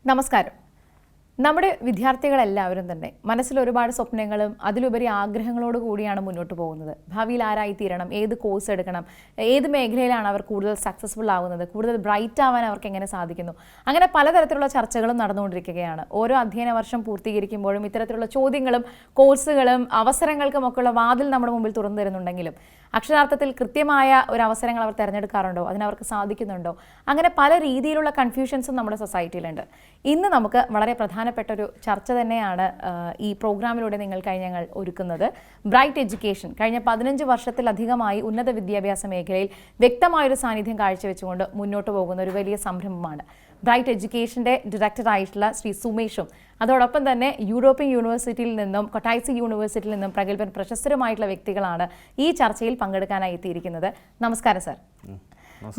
നമസ്കാരം. നമ്മുടെ വിദ്യാർത്ഥികളെല്ലാവരും തന്നെ മനസ്സിൽ ഒരുപാട് സ്വപ്നങ്ങളും അതിലുപരി ആഗ്രഹങ്ങളോട് കൂടിയാണ് മുന്നോട്ട് പോകുന്നത്. ഭാവിയിൽ ആരായിത്തീരണം, ഏത് കോഴ്സ് എടുക്കണം, ഏത് മേഖലയിലാണ് അവർ കൂടുതൽ സക്സസ്ഫുൾ ആവുന്നത്, കൂടുതൽ ബ്രൈറ്റ് ആവാൻ അവർക്ക് എങ്ങനെ സാധിക്കുന്നു, അങ്ങനെ പലതരത്തിലുള്ള ചർച്ചകളും നടന്നുകൊണ്ടിരിക്കുകയാണ്. ഓരോ അധ്യയന വർഷം പൂർത്തീകരിക്കുമ്പോഴും ഇത്തരത്തിലുള്ള ചോദ്യങ്ങളും കോഴ്സുകളും അവസരങ്ങൾക്കുമൊക്കെയുള്ള വാതിൽ നമ്മുടെ മുമ്പിൽ തുറന്നു തരുന്നുണ്ടെങ്കിലും അക്ഷരാർത്ഥത്തിൽ കൃത്യമായ ഒരു അവസരങ്ങൾ അവർ തിരഞ്ഞെടുക്കാറുണ്ടോ, അതിനവർക്ക് സാധിക്കുന്നുണ്ടോ, അങ്ങനെ പല രീതിയിലുള്ള കൺഫ്യൂഷൻസും നമ്മുടെ സൊസൈറ്റിയിലുണ്ട്. ഇന്ന് നമുക്ക് വളരെ പ്രധാനപ്പെട്ട ഒരു ചർച്ച തന്നെയാണ് ഈ പ്രോഗ്രാമിലൂടെ നിങ്ങൾക്കായി ഞങ്ങൾ ഒരുക്കുന്നത്. ബ്രൈറ്റ് എഡ്യൂക്കേഷൻ കഴിഞ്ഞ 15 വർഷത്തിലധികമായി ഉന്നത വിദ്യാഭ്യാസ മേഖലയിൽ വ്യക്തമായൊരു സാന്നിധ്യം കാഴ്ചവെച്ചുകൊണ്ട് മുന്നോട്ട് പോകുന്ന ഒരു വലിയ സംരംഭമാണ്. ബ്രൈറ്റ് എഡ്യൂക്കേഷൻ്റെ ഡയറക്ടറായിട്ടുള്ള ശ്രീ സുമേഷും അതോടൊപ്പം തന്നെ യൂറോപ്യൻ യൂണിവേഴ്സിറ്റിയിൽ നിന്നും കൊട്ടായ്സി യൂണിവേഴ്സിറ്റിയിൽ നിന്നും പ്രഗത്ഭൻ പ്രശസ്തരുമായിട്ടുള്ള വ്യക്തികളാണ് ഈ ചർച്ചയിൽ പങ്കെടുക്കാനായി എത്തിയിരിക്കുന്നത്. നമസ്കാരം സർ.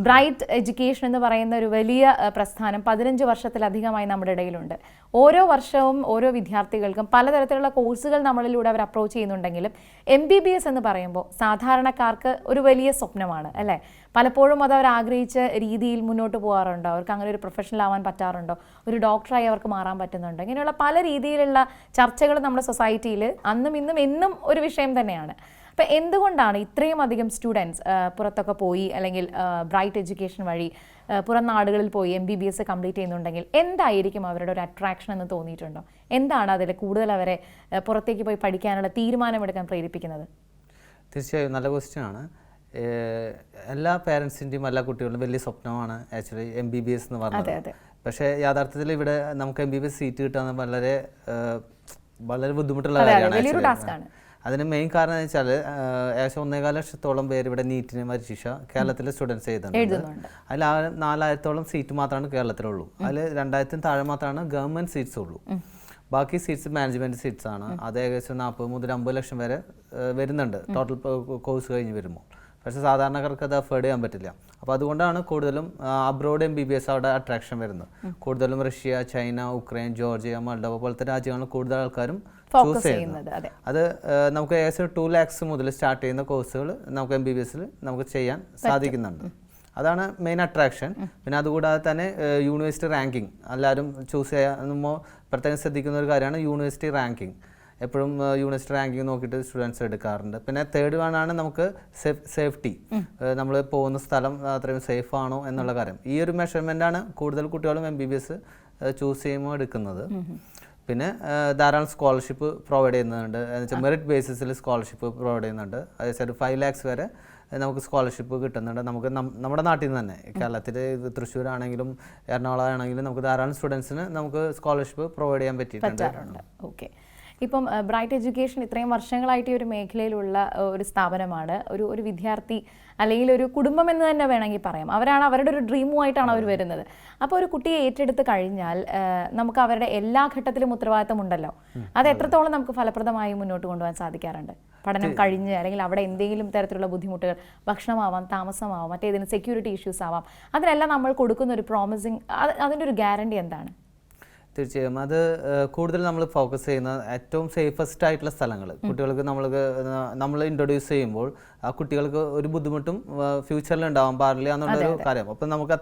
ബ്രൈറ്റ് എഡ്യൂക്കേഷൻ എന്ന് പറയുന്ന ഒരു വലിയ പ്രസ്ഥാനം 15 വർഷത്തിലധികമായി നമ്മുടെ ഇടയിലുണ്ട്. ഓരോ വർഷവും ഓരോ വിദ്യാർത്ഥികൾക്കും പലതരത്തിലുള്ള കോഴ്സുകൾ നമ്മളിലൂടെ അവർ അപ്രോച്ച് ചെയ്യുന്നുണ്ടെങ്കിലും MBBS എന്ന് പറയുമ്പോൾ സാധാരണക്കാർക്ക് ഒരു വലിയ സ്വപ്നമാണ് അല്ലേ? പലപ്പോഴും അത് അവർ ആഗ്രഹിച്ച രീതിയിൽ മുന്നോട്ട് പോകാറുണ്ടോ, അവർക്ക് അങ്ങനെ ഒരു പ്രൊഫഷണൽ ആവാൻ പറ്റാറുണ്ടോ, ഒരു ഡോക്ടറായി അവർക്ക് മാറാൻ പറ്റുന്നുണ്ടോ, ഇങ്ങനെയുള്ള പല രീതിയിലുള്ള ചർച്ചകൾ നമ്മുടെ സൊസൈറ്റിയിൽ അന്നും ഇന്നും എന്നും ഒരു വിഷയം തന്നെയാണ്. അപ്പോൾ എന്തുകൊണ്ടാണ് ഇത്രയും അധികം സ്റ്റുഡൻസ് പുറത്തൊക്കെ പോയി അല്ലെങ്കിൽ ബ്രൈറ്റ് എഡ്യൂക്കേഷൻ വഴി പുറം നാടുകളിൽ പോയി MBBS കംപ്ലീറ്റ് ചെയ്യുന്നുണ്ടെങ്കിൽ എന്തായിരിക്കും അവരുടെ ഒരു അട്രാക്ഷൻ എന്ന് തോന്നിയിട്ടുണ്ടോ? എന്താണ് അതിൽ കൂടുതൽ അവരെ പുറത്തേക്ക് പോയി പഠിക്കാനുള്ള തീരുമാനമെടുക്കാൻ പ്രേരിപ്പിക്കുന്നത്? തീർച്ചയായും നല്ല ക്വസ്റ്റ്യൻ ആണ്. എല്ലാ പേരൻസിൻ്റെയും എല്ലാ കുട്ടികളുടെയും വലിയ സ്വപ്നമാണ് ആക്ച്വലി MBBS എന്ന് പറഞ്ഞത്. പക്ഷേ യാഥാർത്ഥ്യത്തിൽ ഇവിടെ നമുക്ക് MBBS സീറ്റ് കിട്ടാൻ വളരെ ബുദ്ധിമുട്ടുള്ള കാര്യമാണ്. അതിന് മെയിൻ കാരണം എന്ന് വെച്ചാൽ ഏകദേശം 1.25 ലക്ഷത്തോളം പേര് ഇവിടെ നീറ്റിന് പരീക്ഷ കേരളത്തിലെ സ്റ്റുഡൻസ് എഴുതുന്നുണ്ട്. അതിൽ 4000-ഓളം സീറ്റ് മാത്രമാണ് കേരളത്തിലുള്ളൂ. അതിൽ 2000-ന് താഴെ മാത്രമാണ് ഗവൺമെൻറ് സീറ്റ്സ് ഉള്ളൂ. ബാക്കി സീറ്റ്സ് മാനേജ്മെൻറ്റ് സീറ്റ്സ് ആണ്. അത് ഏകദേശം 40 മുതൽ 50 ലക്ഷം വരെ വരുന്നുണ്ട് ടോട്ടൽ കോഴ്സ് കഴിഞ്ഞ് വരുമ്പോൾ. പക്ഷേ സാധാരണക്കാർക്ക് അത് അഫോർഡ് ചെയ്യാൻ പറ്റില്ല. അപ്പോൾ അതുകൊണ്ടാണ് കൂടുതലും അബ്രോഡ് MBBS അവിടെ അട്രാക്ഷൻ വരുന്നത്. കൂടുതലും Russia, China, Ukraine, Georgia, Moldova പോലത്തെ രാജ്യങ്ങളിൽ കൂടുതൽ ആൾക്കാരും ചൂസ് ചെയ്യുന്നത്. അത് നമുക്ക് ഏകദേശം 2 lakhs മുതൽ സ്റ്റാർട്ട് ചെയ്യുന്ന കോഴ്സുകൾ നമുക്ക് MBBSൽ നമുക്ക് ചെയ്യാൻ സാധിക്കുന്നുണ്ട്. അതാണ് മെയിൻ അട്രാക്ഷൻ. പിന്നെ അതുകൂടാതെ തന്നെ യൂണിവേഴ്സിറ്റി റാങ്കിങ് എല്ലാവരും ചൂസ് ചെയ്യുമ്പോൾ പ്രത്യേകം ശ്രദ്ധിക്കുന്ന ഒരു കാര്യമാണ് യൂണിവേഴ്സിറ്റി റാങ്കിങ്. എപ്പോഴും യൂണിവേഴ്സിറ്റി റാങ്കിങ് നോക്കിയിട്ട് സ്റ്റുഡൻസ് എടുക്കാറുണ്ട്. പിന്നെ തേർഡ് വണ്ണാണ് നമുക്ക് സേഫ്റ്റി. നമ്മൾ പോകുന്ന സ്ഥലം അത്രയും സേഫ് ആണോ എന്നുള്ള കാര്യം. ഈ ഒരു മെഷർമെൻ്റാണ് കൂടുതൽ കുട്ടികളും MBBS ചൂസ് ചെയ്യുമ്പോൾ എടുക്കുന്നത്. പിന്നെ ധാരാളം സ്കോളർഷിപ്പ് പ്രൊവൈഡ് ചെയ്യുന്നുണ്ട്. എന്നുവെച്ചാൽ മെറിറ്റ് ബേസിസിൽ സ്കോളർഷിപ്പ് പ്രൊവൈഡ് ചെയ്യുന്നുണ്ട്. അതായത് 5 lakhs വരെ നമുക്ക് സ്കോളർഷിപ്പ് കിട്ടുന്നുണ്ട്. നമുക്ക് നമ്മുടെ നാട്ടിൽ നിന്ന് തന്നെ കേരളത്തിൽ തൃശ്ശൂർ ആണെങ്കിലും എറണാകുളം ആണെങ്കിലും നമുക്ക് ധാരാളം സ്റ്റുഡൻസിന് നമുക്ക് സ്കോളർഷിപ്പ് പ്രൊവൈഡ് ചെയ്യാൻ പറ്റിയിട്ടുണ്ട്. ഓക്കെ. ഇപ്പം ബ്രൈറ്റ് എഡ്യൂക്കേഷൻ ഇത്രയും വർഷങ്ങളായിട്ട് ഈ ഒരു മേഖലയിലുള്ള ഒരു സ്ഥാപനമാണ്. ഒരു വിദ്യാർത്ഥി അല്ലെങ്കിൽ ഒരു കുടുംബം എന്ന് തന്നെ വേണമെങ്കിൽ പറയാം. അവരാണ് അവരുടെ ഒരു ഡ്രീമുമായിട്ടാണ് അവർ വരുന്നത്. അപ്പോൾ ഒരു കുട്ടിയെ ഏറ്റെടുത്ത് കഴിഞ്ഞാൽ നമുക്ക് അവരുടെ എല്ലാ ഘട്ടത്തിലും ഉത്തരവാദിത്തം ഉണ്ടല്ലോ. അത് എത്രത്തോളം നമുക്ക് ഫലപ്രദമായി മുന്നോട്ട് കൊണ്ടുപോകാൻ സാധിക്കാറുണ്ട്? പഠനം കഴിഞ്ഞ് അല്ലെങ്കിൽ അവിടെ എന്തെങ്കിലും തരത്തിലുള്ള ബുദ്ധിമുട്ടുകൾ, ഭക്ഷണമാവാം, താമസമാവാം, മറ്റേതിന് സെക്യൂരിറ്റി ഇഷ്യൂസ് ആവാം, അതിനെല്ലാം നമ്മൾ കൊടുക്കുന്ന ഒരു പ്രോമിസിങ്, അതിൻ്റെ ഒരു ഗ്യാരണ്ടി എന്താണ്? തീർച്ചയായും അത് കൂടുതൽ നമ്മൾ ഫോക്കസ് ചെയ്യുന്ന ഏറ്റവും സേഫസ്റ്റ് ആയിട്ടുള്ള സ്ഥലങ്ങൾ കുട്ടികൾക്ക് നമ്മൾ ഇൻട്രൊഡ്യൂസ് ചെയ്യുമ്പോൾ ആ കുട്ടികൾക്ക് ഒരു ബുദ്ധിമുട്ടും ഫ്യൂച്ചറിൽ ഉണ്ടാവാൻ പാടില്ല എന്നുള്ളൊരു കാര്യം. അപ്പം നമുക്ക്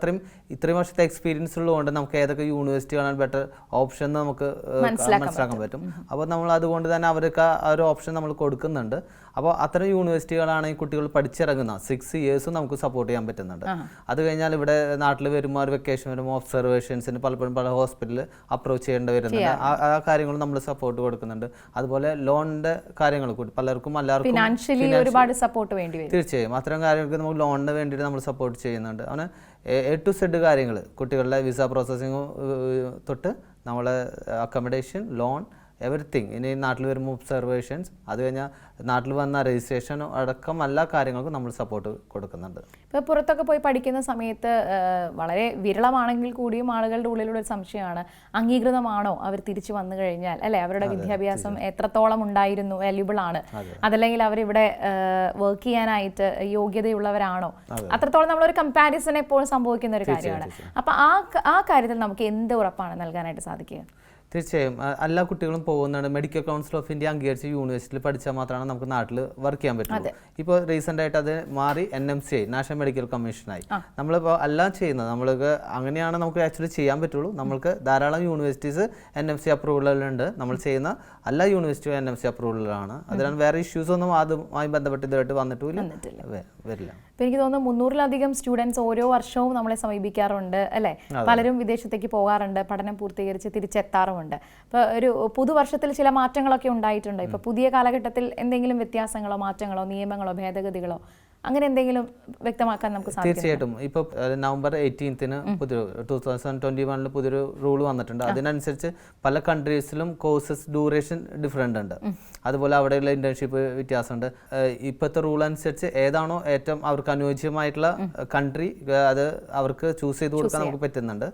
ഇത്രയും വർഷത്തെ എക്സ്പീരിയൻസ് ഉള്ളതുകൊണ്ട് നമുക്ക് ഏതൊക്കെ യൂണിവേഴ്സിറ്റിയാണ് ബെറ്റർ ഓപ്ഷൻ നമുക്ക് മനസ്സിലാക്കാൻ പറ്റും. അപ്പോൾ നമ്മൾ അതുകൊണ്ട് തന്നെ അവർക്ക് ആ ഒരു ഓപ്ഷൻ നമ്മൾ കൊടുക്കുന്നുണ്ട്. അപ്പോൾ അത്തരം യൂണിവേഴ്സിറ്റികളാണ് ഈ കുട്ടികൾ പഠിച്ചിറങ്ങുന്ന 6 years നമുക്ക് സപ്പോർട്ട് ചെയ്യാൻ പറ്റുന്നുണ്ട്. അത് കഴിഞ്ഞാൽ ഇവിടെ നാട്ടിൽ വരുമ്പോൾ ഒരു വെക്കേഷൻ വരുമ്പോൾ ഒബ്സർവേഷൻസിന് പലപ്പോഴും പല ഹോസ്പിറ്റലിൽ അപ്രോച്ച് ചെയ്യേണ്ടി വരുന്നുണ്ട്. ആ കാര്യങ്ങൾ നമ്മൾ സപ്പോർട്ട് കൊടുക്കുന്നുണ്ട്. അതുപോലെ ലോണിന്റെ കാര്യങ്ങൾ പലർക്കും എല്ലാവർക്കും ഒരുപാട് സപ്പോർട്ട് വേണ്ടി വരും. തീർച്ചയായും അത്തരം കാര്യങ്ങൾക്ക് നമുക്ക് ലോണിന് വേണ്ടിയിട്ട് നമ്മൾ സപ്പോർട്ട് ചെയ്യുന്നുണ്ട്. അങ്ങനെ A to Z കാര്യങ്ങൾ കുട്ടികളുടെ വിസ പ്രോസസ്സിങ് തൊട്ട് നമ്മളെ അക്കോമഡേഷൻ, ലോൺ, എവറിത്തിങ്. ഇനി നാട്ടിൽ വരുമ്പോൾ ഒബ്സർവേഷൻസ്, അത് കഴിഞ്ഞാൽ നാട്ടിൽ വന്ന രജിസ്ട്രേഷൻ അടക്കം എല്ലാ കാര്യങ്ങൾക്കും നമ്മൾ സപ്പോർട്ട് കൊടുക്കുന്നുണ്ട്. ഇപ്പോൾ പുറത്തൊക്കെ പോയി പഠിക്കുന്ന സമയത്ത് വളരെ വിരളമാണെങ്കിൽ കൂടിയും ആളുകളുടെ ഉള്ളിലുള്ള ഒരു സംശയമാണ്, അംഗീകൃതമാണോ അവർ തിരിച്ചു വന്നു കഴിഞ്ഞാൽ, അല്ലെ അവരുടെ വിദ്യാഭ്യാസം എത്രത്തോളം ഉണ്ടായിരുന്നു, വാല്യുബിൾ ആണ്, അതല്ലെങ്കിൽ അവരിവിടെ വർക്ക് ചെയ്യാനായിട്ട് യോഗ്യതയുള്ളവരാണോ, അത്രത്തോളം നമ്മളൊരു കമ്പാരിസൺ എപ്പോഴും സംഭവിക്കുന്ന ഒരു കാര്യമാണ്. അപ്പോൾ ആ കാര്യത്തിൽ നമുക്ക് എന്ത് ഉറപ്പാണ് നൽകാനായിട്ട് സാധിക്കുക? തീർച്ചയായും എല്ലാ കുട്ടികളും പോകുന്നതാണ്. മെഡിക്കൽ കൗൺസിൽ ഓഫ് ഇന്ത്യ അംഗീകരിച്ച യൂണിവേഴ്സിറ്റിയിൽ പഠിച്ചാൽ മാത്രമാണ് നമുക്ക് നാട്ടിൽ വർക്ക് ചെയ്യാൻ പറ്റുള്ളൂ. ഇപ്പോൾ റീസെൻ്റ് ആയിട്ട് അത് മാറി NMCI നാഷണൽ മെഡിക്കൽ കമ്മീഷനായി. നമ്മളിപ്പോൾ എല്ലാം ചെയ്യുന്നത് നമ്മൾക്ക് അങ്ങനെയാണ് നമുക്ക് ആക്ച്വലി ചെയ്യാൻ പറ്റുള്ളൂ. നമ്മൾക്ക് ധാരാളം യൂണിവേഴ്സിറ്റീസ് NMC അപ്രൂവലുണ്ട്. നമ്മൾ ചെയ്യുന്ന എല്ലാ യൂണിവേഴ്സിറ്റിയും NMC അപ്രൂവലാണ്. അതിനാണ് വേറെ ഇഷ്യൂസ് ഒന്നും അതുമായി ബന്ധപ്പെട്ട് ഇതുമായിട്ട് വരില്ല. അപ്പോൾ എനിക്ക് തോന്നുന്നു 300-ലധികം സ്റ്റുഡൻസ് ഓരോ വർഷവും നമ്മളെ സമീപിക്കാറുണ്ട് അല്ലേ? പലരും വിദേശത്തേക്ക് പോകാറുണ്ട്, പഠനം പൂർത്തീകരിച്ച് തിരിച്ചെത്താറുമുണ്ട്. അപ്പോൾ ഒരു പുതുവർഷത്തിൽ ചില മാറ്റങ്ങളൊക്കെ ഉണ്ടായിട്ടുണ്ട്. ഇപ്പോൾ പുതിയ കാലഘട്ടത്തിൽ എന്തെങ്കിലും വ്യത്യാസങ്ങളോ മാറ്റങ്ങളോ നിയമങ്ങളോ ഭേദഗതികളോ അങ്ങനെ എന്തെങ്കിലും വ്യക്തമാക്കാൻ നമുക്ക് സാധിക്കും? തീർച്ചയായിട്ടും. ഇപ്പോൾ November 18 പുതിയൊരു 2021 പുതിയൊരു റൂൾ വന്നിട്ടുണ്ട്. അതിനനുസരിച്ച് പല കൺട്രീസിലും കോഴ്സസ് ഡ്യൂറേഷൻ ഡിഫറെൻ്റ് ഉണ്ട്. അതുപോലെ അവിടെയുള്ള ഇന്റേൺഷിപ്പ് വ്യത്യാസമുണ്ട്. ഇപ്പോഴത്തെ റൂൾ അനുസരിച്ച് ഏതാണോ ഏറ്റവും അവർക്ക് അനുയോജ്യമായിട്ടുള്ള കൺട്രി അത് അവർക്ക് ചൂസ് ചെയ്ത് കൊടുക്കാൻ നമുക്ക് പറ്റുന്നുണ്ട്.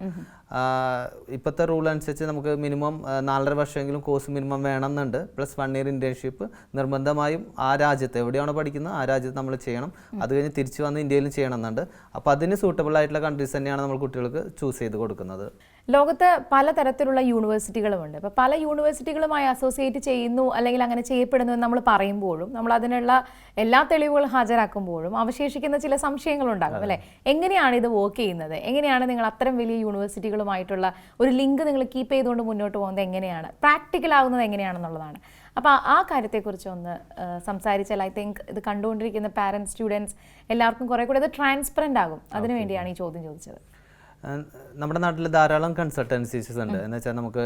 ഇപ്പോഴത്തെ റൂൾ അനുസരിച്ച് നമുക്ക് മിനിമം 4.5 വർഷമെങ്കിലും കോഴ്സ് മിനിമം വേണമെന്നുണ്ട്. പ്ലസ് 1 ഇയർ ഇന്റേൺഷിപ്പ് നിർബന്ധമായും ആ രാജ്യത്ത് എവിടെയാണോ പഠിക്കുന്നത് ആ രാജ്യത്ത് നമ്മൾ ചെയ്യണം. അത് കഴിഞ്ഞ് തിരിച്ചു വന്ന് ഇന്ത്യയിലും ചെയ്യണമെന്നുണ്ട്. അപ്പോൾ അതിന് സൂട്ടബിൾ ആയിട്ടുള്ള കൺട്രീസ് തന്നെയാണ് നമ്മൾ കുട്ടികൾക്ക് ചൂസ് ചെയ്ത് കൊടുക്കുന്നത്. ലോകത്ത് പലതരത്തിലുള്ള യൂണിവേഴ്സിറ്റികളുമുണ്ട്. അപ്പോൾ പല യൂണിവേഴ്സിറ്റികളുമായി അസോസിയേറ്റ് ചെയ്യുന്നു അല്ലെങ്കിൽ അങ്ങനെ ചെയ്യപ്പെടുന്നു എന്ന് നമ്മൾ പറയുമ്പോഴും നമ്മൾ അതിനുള്ള എല്ലാ തെളിവുകളും ഹാജരാക്കുമ്പോഴും അവശേഷിക്കുന്ന ചില സംശയങ്ങളുണ്ടാകും അല്ലേ? എങ്ങനെയാണ് ഇത് വർക്ക് ചെയ്യുന്നത്? എങ്ങനെയാണ് നിങ്ങൾ അത്തരം വലിയ യൂണിവേഴ്സിറ്റികളുമായിട്ടുള്ള ഒരു ലിങ്ക് നിങ്ങൾ കീപ്പ് ചെയ്തുകൊണ്ട് മുന്നോട്ട് പോകുന്നത്? എങ്ങനെയാണ് പ്രാക്ടിക്കൽ ആകുന്നത് എങ്ങനെയാണെന്നുള്ളതാണ്. അപ്പോൾ ആ കാര്യത്തെക്കുറിച്ച് ഒന്ന് സംസാരിച്ചാൽ ഐ തിങ്ക് ഇത് കണ്ടുകൊണ്ടിരിക്കുന്ന പാരൻസ് സ്റ്റുഡൻസ് എല്ലാവർക്കും കുറേ കൂടെ ഇത് ട്രാൻസ്പെറൻറ്റ് ആകും. അതിനുവേണ്ടിയാണ് ഈ ചോദ്യം ചോദിച്ചത്. നമ്മുടെ നാട്ടിൽ ധാരാളം കൺസൾട്ടൻസീസ് ഉണ്ട്. എന്ന് വെച്ചാൽ നമുക്ക്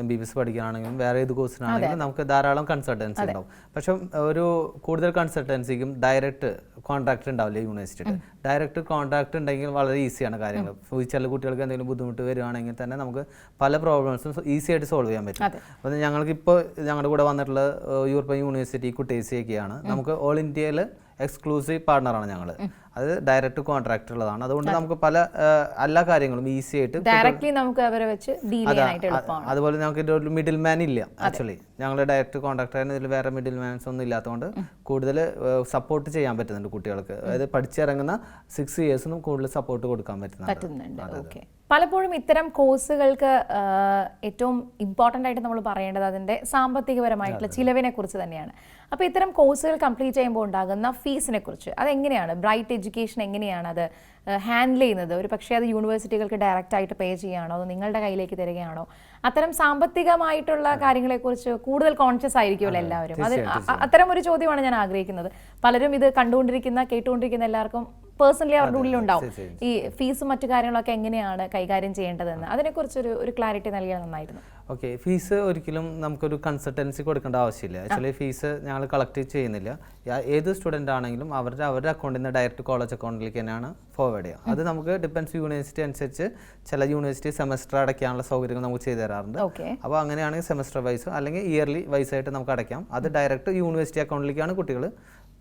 MBBS പഠിക്കാനാണെങ്കിലും വേറെ ഏത് കോഴ്സിനാണെങ്കിലും നമുക്ക് ധാരാളം കൺസൾട്ടൻസി ഉണ്ടാവും. പക്ഷെ ഒരു കൂടുതൽ കൺസൾട്ടൻസിക്കും ഡയറക്റ്റ് കോൺട്രാക്ട് ഉണ്ടാവില്ല യൂണിവേഴ്സിറ്റിയിൽ. ഡയറക്റ്റ് കോൺട്രാക്ട് ഉണ്ടെങ്കിൽ വളരെ ഈസിയാണ് കാര്യങ്ങൾ. ചില കുട്ടികൾക്ക് എന്തെങ്കിലും ബുദ്ധിമുട്ട് വരികയാണെങ്കിൽ തന്നെ നമുക്ക് പല പ്രോബ്ലംസും ഈസി ആയിട്ട് സോൾവ് ചെയ്യാൻ പറ്റും. അപ്പോൾ ഞങ്ങൾക്കിപ്പോൾ ഞങ്ങളുടെ കൂടെ വന്നിട്ടുള്ള യൂറോപ്യൻ യൂണിവേഴ്സിറ്റി കുട്ടേസിയൊക്കെയാണ്. നമുക്ക് ഓൾ ഇന്ത്യയിൽ എക്സ്ക്ലൂസീവ് പാർട്ണറാണ് ഞങ്ങൾ. അത് ഡയറക്റ്റ് കോൺട്രാക്ട് ഉള്ളതാണ്. അതുകൊണ്ട് നമുക്ക് പല എല്ലാ കാര്യങ്ങളും ഈസി ആയിട്ട് ഡയറക്റ്റ്ലി നമുക്ക് അവരെ വെച്ച് ഡീൽ ചെയ്യാനായിട്ട് എളുപ്പമാണ്. അതുപോലെ നമുക്ക് ഒരു മിഡിൽ മാൻ ഇല്ല. ആക്ച്വലി ഞങ്ങൾ ഡയറക്റ്റ് കോൺട്രാക്ടർ ഇതിൽ വേറെ മിഡിൽ മാൻസ് ഒന്നും ഇല്ലാത്തതുകൊണ്ട് കൂടുതൽ സപ്പോർട്ട് ചെയ്യാൻ പറ്റുന്നുണ്ട് കുട്ടികൾക്ക്. അതായത് പഠിച്ചിറങ്ങുന്ന 6 ഇയേഴ്സിനും കൂടുതൽ സപ്പോർട്ട് കൊടുക്കാൻ പറ്റുന്നുണ്ട്. പലപ്പോഴും ഇത്തരം കോഴ്സുകൾക്ക് ഏറ്റവും ഇമ്പോർട്ടൻ്റ് ആയിട്ട് നമ്മൾ പറയേണ്ടത് അതിൻ്റെ സാമ്പത്തികപരമായിട്ടുള്ള ചിലവിനെ കുറിച്ച് തന്നെയാണ്. അപ്പോൾ ഇത്തരം കോഴ്സുകൾ കംപ്ലീറ്റ് ചെയ്യുമ്പോൾ ഉണ്ടാകുന്ന ഫീസിനെ കുറിച്ച് അതെങ്ങനെയാണ് ബ്രൈറ്റ് എഡ്യൂക്കേഷൻ എങ്ങനെയാണ് അത് ഹാൻഡിൽ ചെയ്യുന്നത്? ഒരു പക്ഷേ അത് യൂണിവേഴ്സിറ്റികൾക്ക് ഡയറക്റ്റ് ആയിട്ട് പേ ചെയ്യുകയാണോ അതോ നിങ്ങളുടെ കയ്യിലേക്ക് തരികയാണോ? അത്തരം സാമ്പത്തികമായിട്ടുള്ള കാര്യങ്ങളെക്കുറിച്ച് കൂടുതൽ കോൺഷ്യസ് ആയിരിക്കുമല്ലോ എല്ലാവരും. അത് അത്തരം ഒരു ചോദ്യമാണ് ഞാൻ ആഗ്രഹിക്കുന്നത്. പലരും ഇത് കേട്ടുകൊണ്ടിരിക്കുന്ന എല്ലാവർക്കും പേഴ്സണലി അവരുടെ ഉള്ളിലുണ്ടാവും ഈ ഫീസും മറ്റു കാര്യങ്ങളൊക്കെ എങ്ങനെയാണ് കൈകാര്യം ചെയ്യേണ്ടതെന്ന്. അതിനെക്കുറിച്ചൊരു ക്ലാരിറ്റി നൽകിയാൽ നന്നായിരുന്നു. ഓക്കെ, ഫീസ് ഒരിക്കലും നമുക്കൊരു കൺസൾട്ടൻസി കൊടുക്കേണ്ട ആവശ്യമില്ല. ആക്ച്വലി ഫീസ് ഞങ്ങൾ കളക്ട് ചെയ്യുന്നില്ല. ഏത് സ്റ്റുഡൻ്റ് ആണെങ്കിലും അവരുടെ അക്കൗണ്ടിൽ നിന്ന് ഡയറക്റ്റ് കോളേജ് അക്കൗണ്ടിലേക്ക് തന്നെയാണ് ഫോർവേഡ് ചെയ്യുക. അത് നമുക്ക് ഡിപ്പെൻസ് യൂണിവേഴ്സിറ്റി അനുസരിച്ച് ചില യൂണിവേഴ്സിറ്റി സെമസ്റ്റർ അടയ്ക്കാനുള്ള സൗകര്യങ്ങൾ നമുക്ക് ചെയ്തു തരാറുണ്ട്. അപ്പോൾ അങ്ങനെയാണെങ്കിൽ സെമസ്റ്റർ വൈസ് അല്ലെങ്കിൽ ഇയർലി വൈസ് ആയിട്ട് നമുക്ക് അടയ്ക്കാം. അത് ഡയറക്റ്റ് യൂണിവേഴ്സിറ്റി അക്കൗണ്ടിലേക്കാണ് കുട്ടികൾ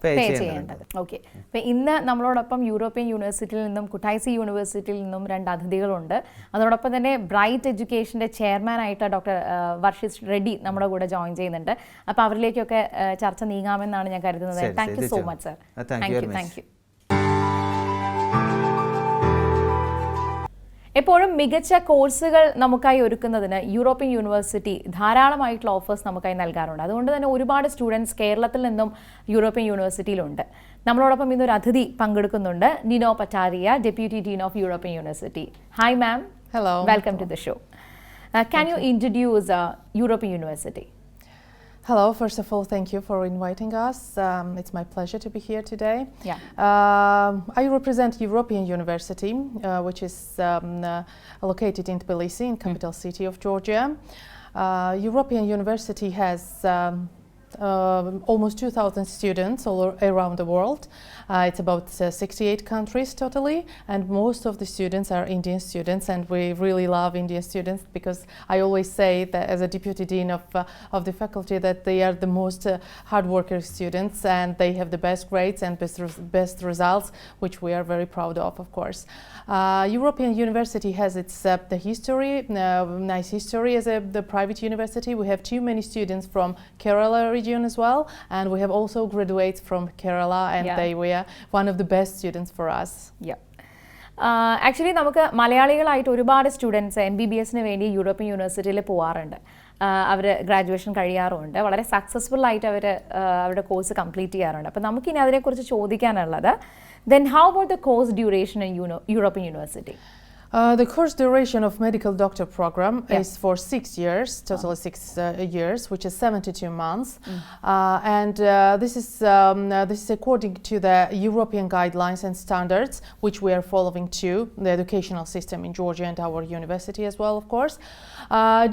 പേ ചെയ്യേണ്ടത്. ഓക്കെ, അപ്പോൾ ഇന്ന് നമ്മളോടൊപ്പം യൂറോപ്യൻ യൂണിവേഴ്സിറ്റിയിൽ നിന്നും കുട്ടായ്സി യൂണിവേഴ്സിറ്റിയിൽ നിന്നും 2 അതിഥികളുണ്ട്. അതോടൊപ്പം തന്നെ ബ്രൈറ്റ് എഡ്യൂക്കേഷൻ്റെ ചെയർമാനായിട്ട് ഡോക്ടർ വർഷിഷ് റെഡ്ഡി നമ്മുടെ കൂടെ ജോയിൻ ചെയ്യുന്നുണ്ട്. അപ്പോൾ അവരിലേക്കൊക്കെ ചർച്ച നീങ്ങാമെന്നാണ് ഞാൻ കരുതുന്നത്. Thank you so much sir. Thank you. എപ്പോഴും മികച്ച കോഴ്സുകൾ നമുക്കായി ഒരുക്കുന്നതിന് യൂറോപ്യൻ യൂണിവേഴ്സിറ്റി ധാരാളമായിട്ടുള്ള ഓഫേഴ്സ് നമുക്കായി നൽകാറുണ്ട്. അതുകൊണ്ട് തന്നെ ഒരുപാട് സ്റ്റുഡൻസ് കേരളത്തിൽ നിന്നും യൂറോപ്യൻ യൂണിവേഴ്സിറ്റിയിലുണ്ട്. നമ്മളോടൊപ്പം ഇന്നൊരു അതിഥി പങ്കെടുക്കുന്നുണ്ട്, Nino Pataria, deputy dean of European university. Hi ma'am. Hello. Welcome to the show. Can you introduce European University? Hello, first of all, thank you for inviting us. It's my pleasure to be here today. Yeah. I represent European University, which is located in Tbilisi, in capital city of Georgia. European University has almost 2,000 students all around the world. It's about 68 countries totally, and most of the students are Indian students, and we really love Indian students because I always say that as a deputy dean of the faculty that they are the most hard-working students, and they have the best grades and best results, which we are very proud of course. European University has its the history, nice history as the private university. We have too many students from Kerala region as well, and we have also graduates from Kerala, and they were one of the best students for us. Yeah. Actually നമുക്ക് മലയാളികളായിട്ട് ഒരുപാട് students MBBSന് വേണ്ടി European യൂണിവേഴ്സിറ്റിയിൽ പോകാറുണ്ട്. അവർ graduation കഴിയാറുമുണ്ട്. വളരെ successful ആയിട്ട് അവർ അവരുടെ course complete ചെയ്യാറുണ്ട്. അപ്പോൾ നമുക്കിനി അതിനെക്കുറിച്ച് ചോദിക്കാനുള്ളത്, then how about the course duration in European University? The course duration of medical doctor program is for 6 years, totally 6 years, which is 72 months. And this is according to the European guidelines and standards, which we are following to the educational system in Georgia and our university as well, of course.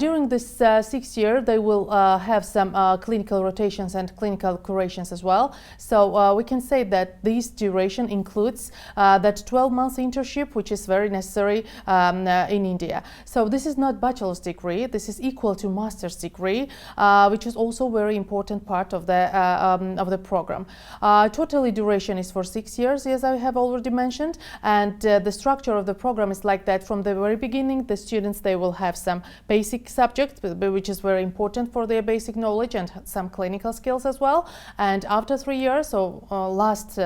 During this 6 year, they will have some clinical rotations and clinical curations as well. So we can say that this duration includes that 12 months internship, which is very necessary in India. So this is not bachelor's degree, this is equal to master's degree, which is also very important part of the program. Totally duration is for 6 years, as I have already mentioned, and the structure of the program is like that. From the very beginning, the students, they will have some basic subjects, which is very important for their basic knowledge, and some clinical skills as well. And after 3 years, so last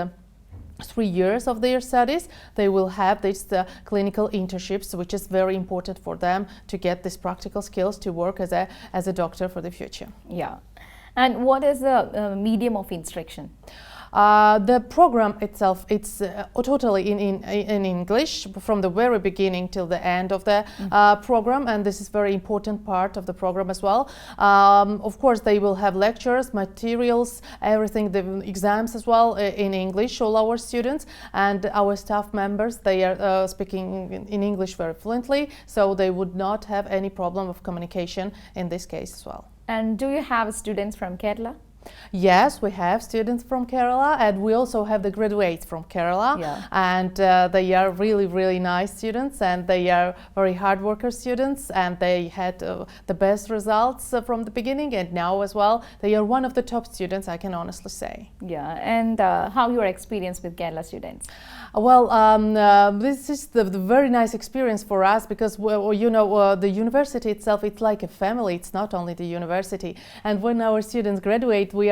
3 years of their studies, they will have these clinical internships, which is very important for them to get these practical skills to work as a doctor for the future. Yeah. And what is the medium of instruction? The program itself, it's totally in English from the very beginning till the end of the program, and this is very important part of the program as well. Of course, they will have lectures, materials, everything, the exams as well in English, all our students, and our staff members, they are speaking in English very fluently, so they would not have any problem of communication in this case as well. And do you have students from Kerala? Yes, we have students from Kerala, and we also have the graduates from Kerala. And they are really, really nice students, and they are very hard worker students, and they had the best results from the beginning, and now as well they are one of the top students, I can honestly say. Yeah. And how your experience with Kerala students? Well, this is the very nice experience for us, because the university itself, it's like a family. It's not only the university, and when our students graduate, we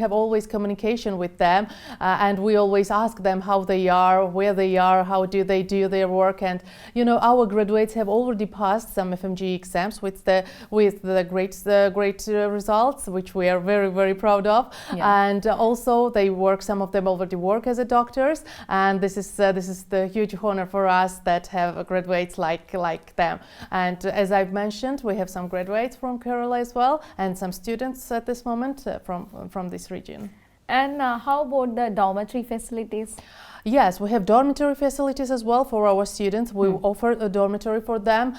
have always communication with them, and we always ask them how they are, where they are, how do they do their work. And our graduates have already passed some FMG exams with the great results, which we are very, very proud of. And also some of them already work as a doctors, and this is the huge honor for us that have graduates like them. And as I've mentioned, we have some graduates from Kerala as well, and some students at this moment from this region. And how about the dormitory facilities? Yes, we have dormitory facilities as well for our students. We offer a dormitory for them.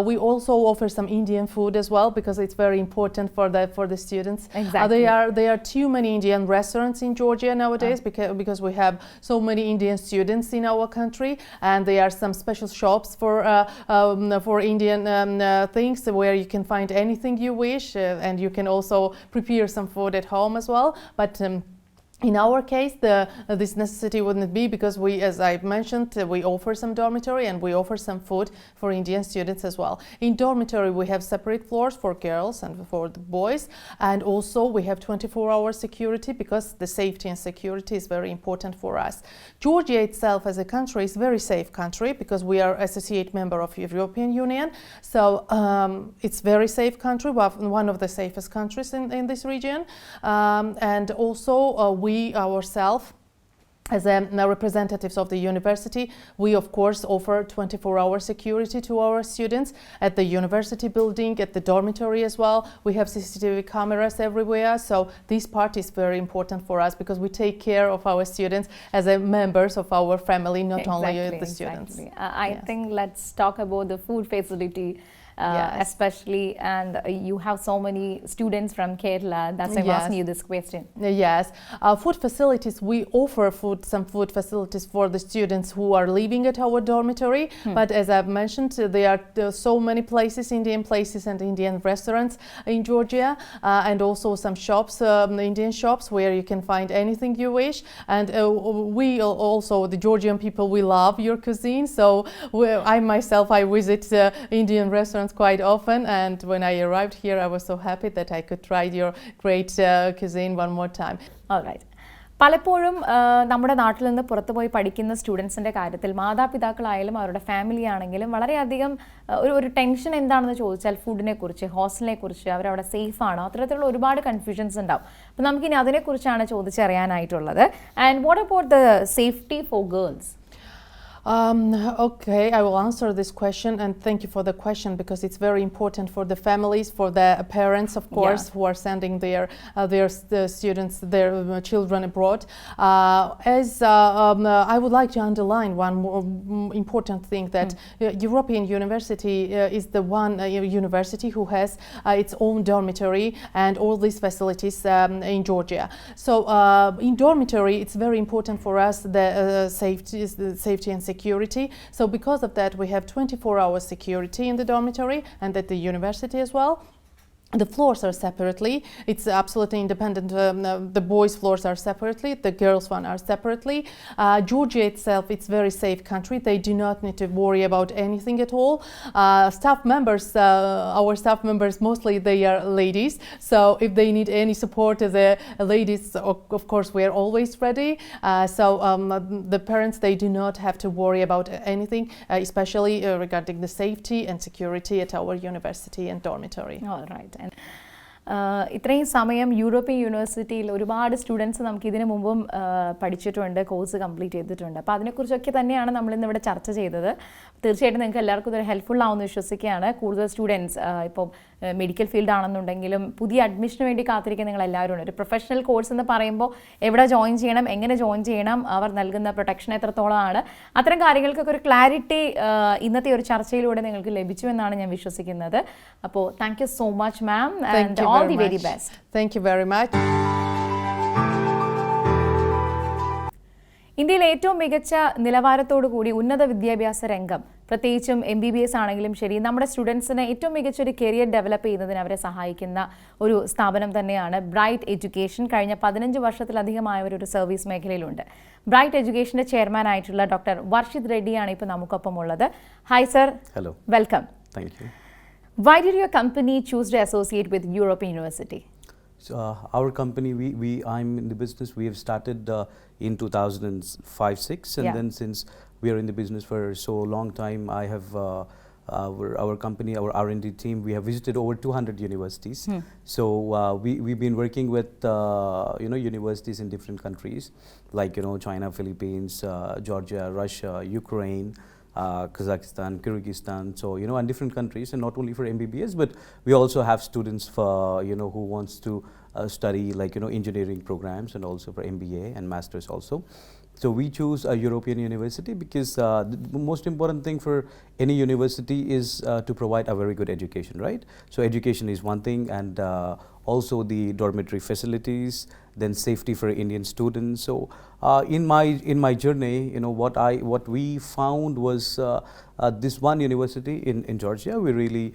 We also offer some Indian food as well, because it's very important for the students. Exactly. There are too many Indian restaurants in Georgia nowadays, because we have so many Indian students in our country, and there are some special shops for Indian things, where you can find anything you wish, and you can also prepare some food at home as well. But in our case, this necessity wouldn't be, because we, as I mentioned, we offer some dormitory, and we offer some food for Indian students as well. In dormitory, we have separate floors for girls and for the boys, and also we have 24-hour security, because the safety and security is very important for us. Georgia itself as a country is a very safe country, because we are associate member of European Union, so it's very safe country, one of the safest countries in this region, and also we ourselves, as representatives of the university, we of course offer 24-hour security to our students at the university building, at the dormitory as well. We have CCTV cameras everywhere, so this part is very important for us, because we take care of our students as members of our family, not only the students. I think let's talk about the food facility. Especially, and you have so many students from Kerala, that's why I'm asking you this question. Yes, food facilities, we offer some food facilities for the students who are living at our dormitory, but as I've mentioned, there are so many places, Indian places and Indian restaurants in Georgia, and also some shops, Indian shops, where you can find anything you wish. And we also, the Georgian people, we love your cuisine, so I visit Indian restaurants quite often, and when I arrived here, I was so happy that I could try your great cuisine one more time. All right. പലപ്പോഴും നമ്മുടെ നാട്ടിൽ നിന്ന് പുറത്തുപോയി പഠിക്കുന്ന സ്റ്റുഡൻസിൻ്റെ കാര്യത്തിൽ മാതാപിതാക്കളായാലും അവരുടെ family ആണെങ്കിലും വളരെയധികം ഒരു ടെൻഷൻ എന്താണെന്ന് ചോദിച്ചാൽ ഫുഡിനെ കുറിച്ച്, ഹോസ്റ്റലിനെ കുറിച്ച്, അവരവിടെ സേഫ് ആണോ, അത്തരത്തിലുള്ള ഒരുപാട് കൺഫ്യൂഷൻസ് ഉണ്ടാവും. അപ്പോൾ നമുക്കിനി അതിനെക്കുറിച്ചാണ് ചോദിച്ചറിയാനായിട്ടുള്ളത്. And what about the safety for girls? Okay, I will answer this question, and thank you for the question, because it's very important for the families, for the parents, of course, who are sending their students, their children abroad. I would like to underline one more important thing, that European University is the one university who has its own dormitory and all these facilities in Georgia. So in dormitory, it's very important for us the safety and security. So because of that, we have 24 hours security in the dormitory and at the university as well. The floors are separately. It's absolutely independent. The boys' floors are separately. The girls' one are separately. Georgia itself, it's very safe country. They do not need to worry about anything at all. Staff members, our staff members, mostly they are ladies. So if they need any support, the ladies, of course, we are always ready. So the parents, they do not have to worry about anything, especially regarding the safety and security at our university and dormitory. All right. ഇത്രയും സമയം European യൂണിവേഴ്സിറ്റിയിൽ ഒരുപാട് students നമുക്ക് ഇതിനു മുമ്പും പഠിച്ചിട്ടുണ്ട്, course complete ചെയ്തിട്ടുണ്ട്. അപ്പോൾ അതിനെക്കുറിച്ചൊക്കെ തന്നെയാണ് നമ്മളിന്നിവിടെ ചർച്ച ചെയ്തത്. തീർച്ചയായിട്ടും നിങ്ങൾക്ക് എല്ലാവർക്കും ഇതൊരു ഹെൽപ്ഫുൾ ആവുമെന്ന് വിശ്വസിക്കുകയാണ്. കൂടുതൽ സ്റ്റുഡൻസ് ഇപ്പോൾ മെഡിക്കൽ ഫീൽഡ് ആണെന്നുണ്ടെങ്കിലും പുതിയ അഡ്മിഷന് വേണ്ടി കാത്തിരിക്കുന്ന നിങ്ങൾ എല്ലാവരും ഉണ്ട്. ഒരു പ്രൊഫഷണൽ കോഴ്സ് എന്ന് പറയുമ്പോൾ എവിടെ ജോയിൻ ചെയ്യണം, എങ്ങനെ ജോയിൻ ചെയ്യണം, അവർ നൽകുന്ന പ്രൊട്ടക്ഷൻ എത്രത്തോളമാണ്, അത്തരം കാര്യങ്ങൾക്കൊക്കെ ഒരു ക്ലാരിറ്റി ഇന്നത്തെ ഒരു ചർച്ചയിലൂടെ നിങ്ങൾക്ക് ലഭിച്ചു എന്നാണ് ഞാൻ വിശ്വസിക്കുന്നത്. അപ്പോൾ thank you so much ma'am, and all the very best. Thank you very much. ഇന്ത്യയിലെ ഏറ്റവും മികച്ച നിലവാരത്തോടു കൂടി ഉന്നത വിദ്യാഭ്യാസ രംഗം, പ്രത്യേകിച്ചും MBBS ആണെങ്കിലും ശരി, നമ്മുടെ സ്റ്റുഡൻസിന് ഏറ്റവും മികച്ചൊരു കരിയർ ഡെവലപ്പ് ചെയ്യുന്നതിന് അവരെ സഹായിക്കുന്ന ഒരു സ്ഥാപനം തന്നെയാണ് ബ്രൈറ്റ് എഡ്യൂക്കേഷൻ. കഴിഞ്ഞ 15 വർഷത്തിലധികമായവരൊരു സർവീസ് മേഖലയിലുണ്ട്. ബ്രൈറ്റ് എഡ്യൂക്കേഷൻ്റെ ചെയർമാൻ ആയിട്ടുള്ള ഡോക്ടർ വർഷിത് റെഡ്ഡിയാണ് ഇപ്പോൾ നമുക്കൊപ്പം ഉള്ളത്. Hi sir. Hello. Welcome. Thank you. Why did your company choose to associate with European University? So, our company, I'm in the business. We have started in 2005-06, and then since we are in the business for so long time, I have our company, our R&D team, we have visited over 200 universities. So we've been working with universities in different countries, like China, Philippines, Georgia, Russia, Ukraine. Kazakhstan, Kyrgyzstan, so and different countries, and not only for MBBS, but we also have students for who wants to study like engineering programs, and also for MBA and masters also. So we choose a European university because the most important thing for any university is to provide a very good education, right? So education is one thing, and also the dormitory facilities, then safety for Indian students. So in my journey, what we found was this one university in Georgia. We really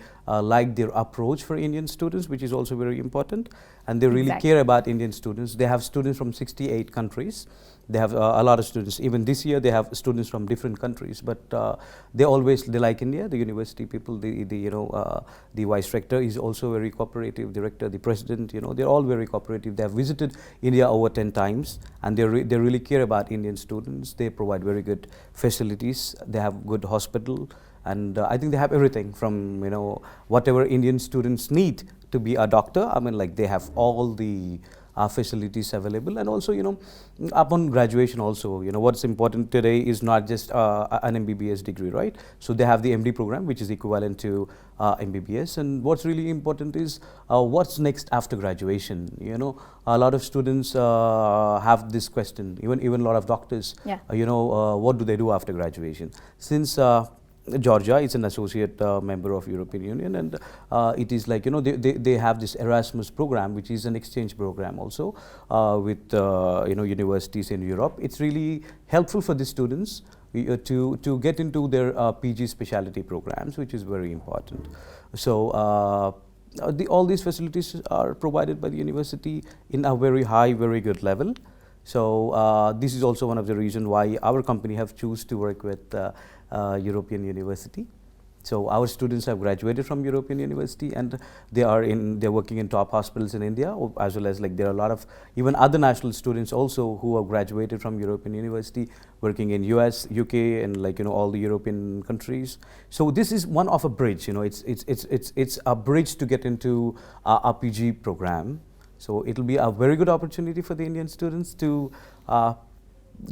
like their approach for Indian students, which is also very important, and they really care about Indian students. They have students from 68 countries. They have a lot of students. Even this year, they have students from different countries. But they like India. The university people, the vice rector is also very cooperative. Director, the president, they're all very cooperative. They have visited India over 10 times, and they really care about Indian students. They provide very good facilities. They have good hospital, and I think they have everything from whatever Indian students need to be a doctor. I mean, like they have all the facilities available, and also upon graduation also what's important today is not just an MBBS degree, right? So they have the MD program, which is equivalent to MBBS, and what's really important is what's next after graduation. A lot of students have this question, even a lot of doctors, what do they do after graduation? Since Georgia is an associate member of European Union, and it is like they have this Erasmus program, which is an exchange program also with universities in Europe. It's really helpful for the students to get into their PG specialty programs, which is very important. So all these facilities are provided by the university in a very high, very good level. So this is also one of the reasons why our company have choose to work with European University. So our students have graduated from European University, and they're working in top hospitals in India, as well as like there are a lot of even other national students also who have graduated from European University, working in US, UK, and like all the European countries. So this is one of a bridge. It's a bridge to get into a PG program. So it'll be a very good opportunity for the Indian students to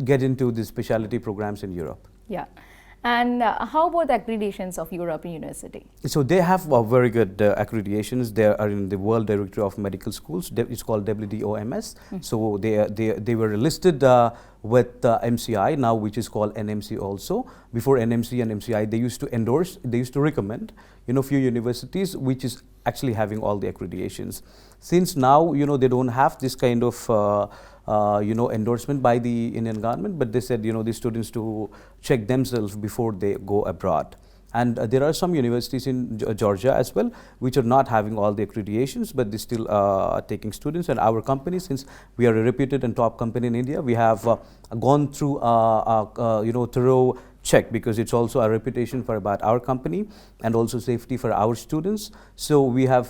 get into the specialty programs in Europe. Yeah. And how about the accreditations of European University? So they have very good accreditations. They are in the World Directory of Medical Schools. It's called WDOMS. So they were listed with MCI now, which is called NMC also. Before NMC and MCI, they used to endorse, they used to recommend, few universities which is actually having all the accreditations. Since now, they don't have this kind of endorsement by the Indian government, but they said, the students to check themselves before they go abroad. And there are some universities in Georgia as well, which are not having all the accreditations, but they still are taking students. And our company, since we are a reputed and top company in India, we have gone through a thorough check, because it's also a reputation for about our company and also safety for our students. So we have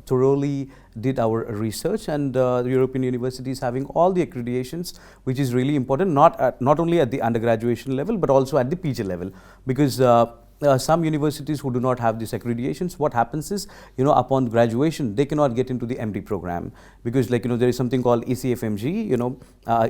thoroughly did our research, and the European University is having all the accreditations, which is really important, not only at the undergraduation level but also at the PG level, because some universities who do not have these accreditations, what happens is, upon graduation, they cannot get into the MD program, because there is something called ECFMG,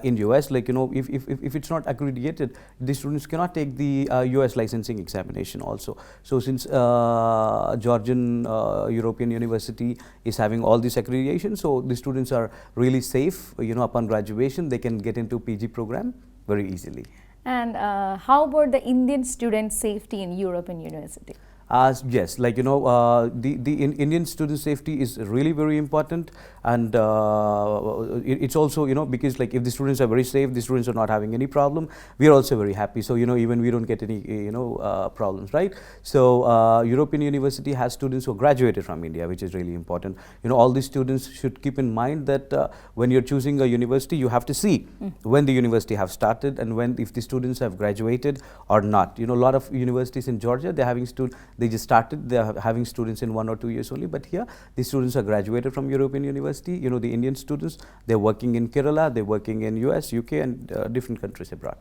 in US, if it's not accredited, the students cannot take the US licensing examination also. So since Georgian European University is having all these accreditations, so the students are really safe, upon graduation, they can get into PG program very easily. And how about the Indian student safety in European University? Yes, the Indian student safety is really very important, and it's also because if the students are very safe, the students are not having any problem, we are also very happy. So even we don't get any problems, right? So European University has students who graduated from India, which is really important. All these students should keep in mind that when you're choosing a university, you have to see when the university have started and if the students have graduated or not. A lot of universities in Georgia, they're having students. They just started, they are having students in 1 or 2 years only, but here the students are graduated from European University. The Indian students, they're working in Kerala, they're working in US, UK, and different countries abroad.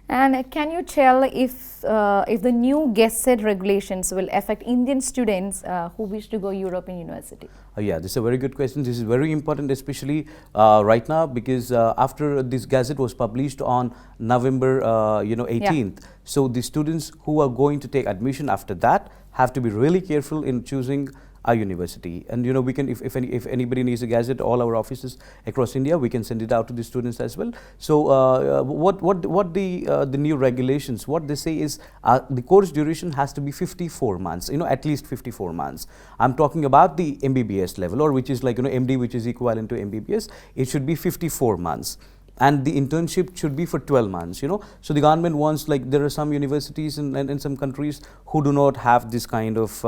And can you tell if the new guest-set regulations will affect Indian students who wish to go European University? Yeah, this is a very good question. This is very important, especially right now, because after this gazette was published on November 18th, so the students who are going to take admission after that have to be really careful in choosing a university. And we can, if anybody needs a gazette, all our offices across India, we can send it out to the students as well. So what the new regulations, what they say is the course duration has to be 54 months, at least 54 months. I'm talking about the MBBS level, or which is MD, which is equivalent to MBBS. It should be 54 months. And the internship should be for 12 months, So the government wants, there are some universities in some countries who do not have this kind of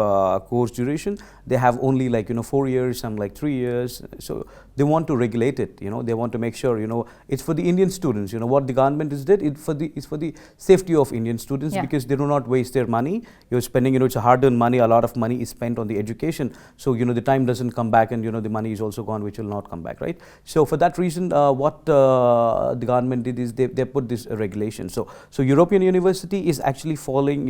course duration. They have only 4 years, some 3 years. So they want to regulate it, They want to make sure, it's for the Indian students. What the government is did, it's for the safety of Indian students, because they do not waste their money. You're spending, it's a hard-earned money. A lot of money is spent on the education. So, the time doesn't come back, and, the money is also gone, which will not come back, right? So for that reason, what the government did is they put this regulation. So European University is actually following,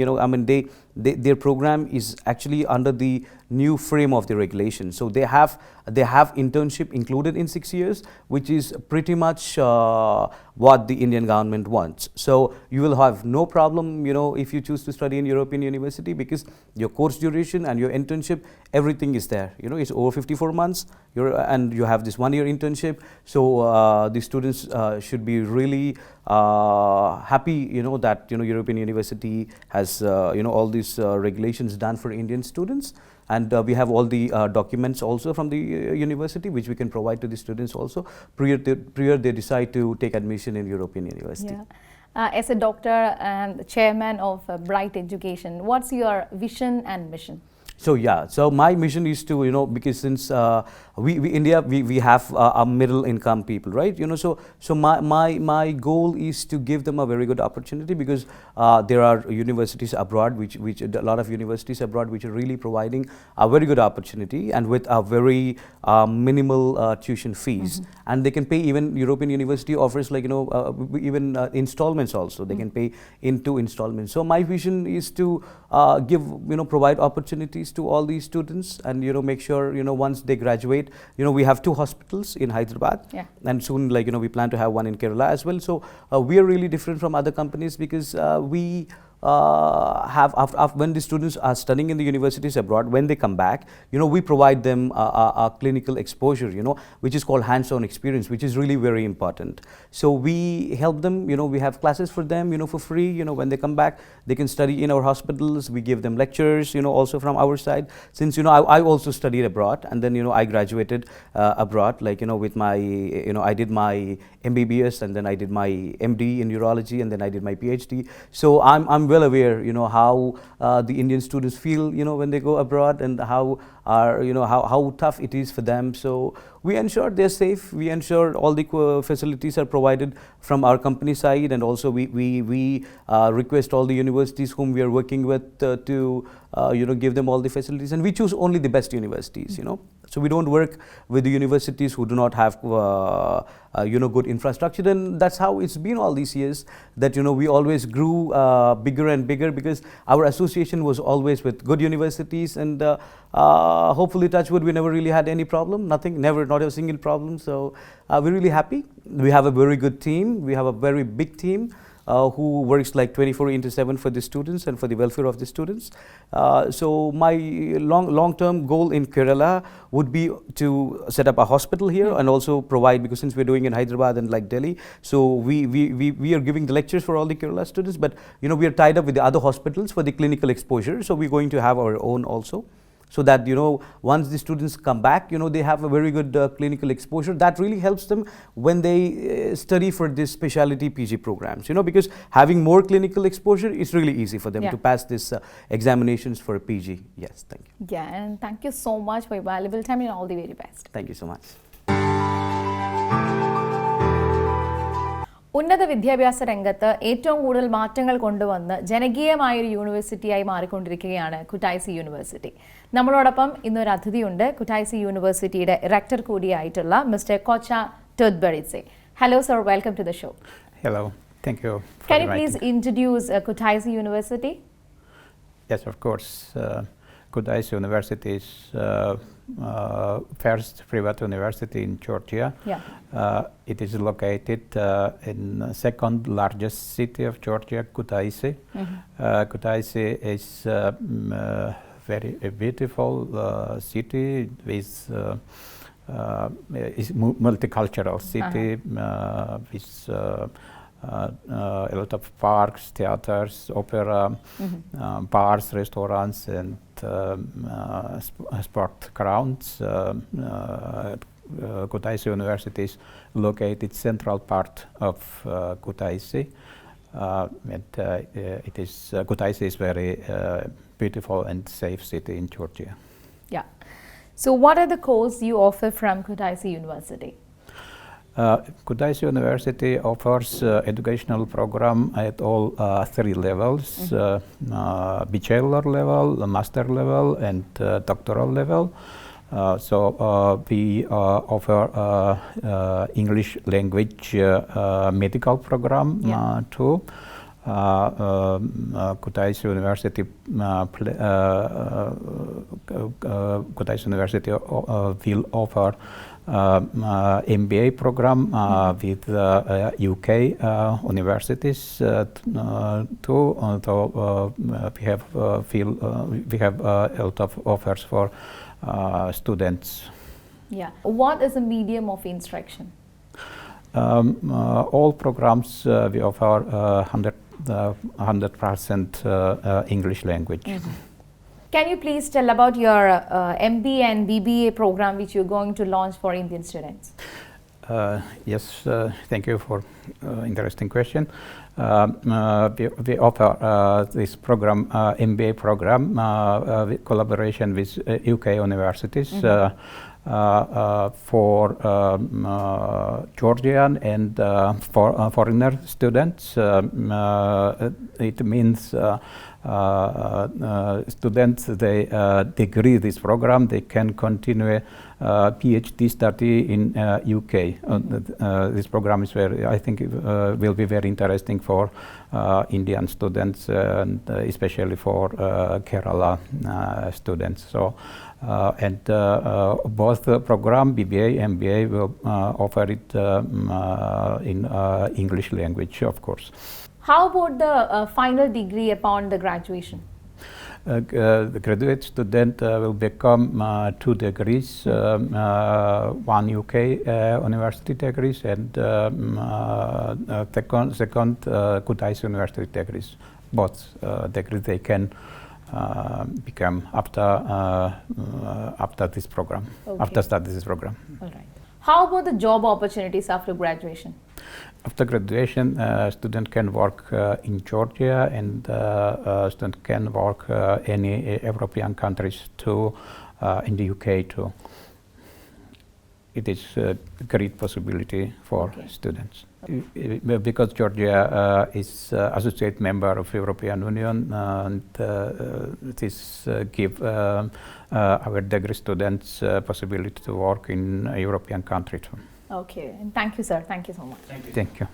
their program is actually under the new frame of the regulation. So they have internship included in 6 years, which is pretty much what the Indian government wants. So you will have no problem, if you choose to study in European University, because your course duration and your internship, everything is there. It's over 54 months, and you have this 1 year internship. So the students should be really happy, that European University has all these regulations done for Indian students. And we have all the documents also from the university, which we can provide to the students also prior they decide to take admission in European University. As a doctor and chairman of Bright Education, what's your vision and mission? So yeah, so my mission is to, because since we have a middle income people, right? So my goal is to give them a very good opportunity, because there are universities abroad, which a lot of universities abroad which are really providing a very good opportunity and with a very minimal tuition fees, and they can pay. Even European university offers even installments also. They can pay in 2 installments. So my vision is to provide opportunities to all these students, and make sure once they graduate, we have 2 hospitals in Hyderabad, and soon we plan to have one in Kerala as well. So we are really different from other companies, because we have when the students are studying in the universities abroad, when they come back, we provide them a clinical exposure, which is called hands-on experience, which is really very important. So we help them, we have classes for them, for free. When they come back, they can study in our hospitals. We give them lectures, also from our side. Since I also studied abroad, and then I graduated abroad, with my I did my mbbs, and then I did my MD in urology, and then I did my PhD. So I'm well aware, how the Indian students feel, when they go abroad, and how tough it is for them. So we ensure they're safe. We ensure all the facilities are provided from our company side, and also we request all the universities whom we are working with to give them all the facilities, and we choose only the best universities. So we don't work with the universities who do not have good infrastructure. And that's how it's been all these years, that we always grew bigger and bigger, because our association was always with good universities, and hopefully, touch wood, we never really had any problem. Nothing, never, not a single problem. So we're really happy. We have a very good team. We have a very big team who works 24/7 for the students and for the welfare of the students. So my long-term goal in Kerala would be to set up a hospital here, and also provide, because since we're doing in Hyderabad and Delhi, so we are giving the lectures for all the Kerala students, but we are tied up with the other hospitals for the clinical exposure. So we're going to have our own also, so that once the students come back, they have a very good clinical exposure. That really helps them when they study for this specialty PG programs, because having more clinical exposure is really easy for them to pass this examinations for PG. Yes, thank you. Yeah, and thank you so much for your valuable time, and all the very best. Thank you so much. ഉന്നത വിദ്യാഭ്യാസ രംഗത്ത് ഏറ്റവും കൂടുതൽ മാറ്റങ്ങൾ കൊണ്ടുവന്ന് ജനകീയമായ ഒരു യൂണിവേഴ്സിറ്റിയായി മാറിക്കൊണ്ടിരിക്കുകയാണ് കുട്ടായ്സി university. നമ്മളോടൊപ്പം ഇന്നൊരു അതിഥിയുണ്ട്, കുട്ടായ്സി യൂണിവേഴ്സിറ്റിയുടെ റെക്ടർ കൂടിയായിട്ടുള്ള mister Kocha Tudbaridze. Hello sir, welcome to the show. Hello, thank you. Can you please introduce Kuttaisi University? Yes, of course. Kuttaisi University is first private university in Georgia. It is located in the second largest city of Georgia, Kuttaisi. Kuttaisi is very beautiful city with is multicultural city with a lot of parks, theaters, opera, bars, restaurants, and sport grounds. Kuttaisi University is located central part of Kuttaisi, and Kuttaisi is very beautiful and safe city in Georgia. Yeah. So what are the courses you offer from Kuttaisi University? Kuttaisi University offers educational program at all 3 levels, bachelor level, master level, and doctoral level. So we offer English language medical program too. Kuttaisi University will offer MBA program with UK universities too. So we have a lot of offers for students. Yeah. What is the medium of instruction? All programs we offer 100% English language. Can you please tell about your MBA and BBA program which you're going to launch for Indian students? Yes, thank you for interesting question. we offer this program, MBA program, with collaboration with UK universities for Georgian and for foreigner students. It means students, they degree this program, they can continue PhD study in UK. This program is very, I think, will be very interesting for Indian students, and especially for Kerala students. So, both program, BBA, MBA, will offer it in English language, of course. How about the final degree upon the graduation? The graduate student will become 2 degrees, 1 UK university degrees and second Kutaisi university degrees. Both degrees they can become after this program, after studying this program. All right. How about the job opportunities after graduation? After graduation, student can work in Georgia, and student can work any European countries too, in the UK too. It is a great possibility for students. Because Georgia is associate member of European Union, and this give our degree students possibility to work in a European country too. Okay, and thank you, sir. Thank you so much. Thank you.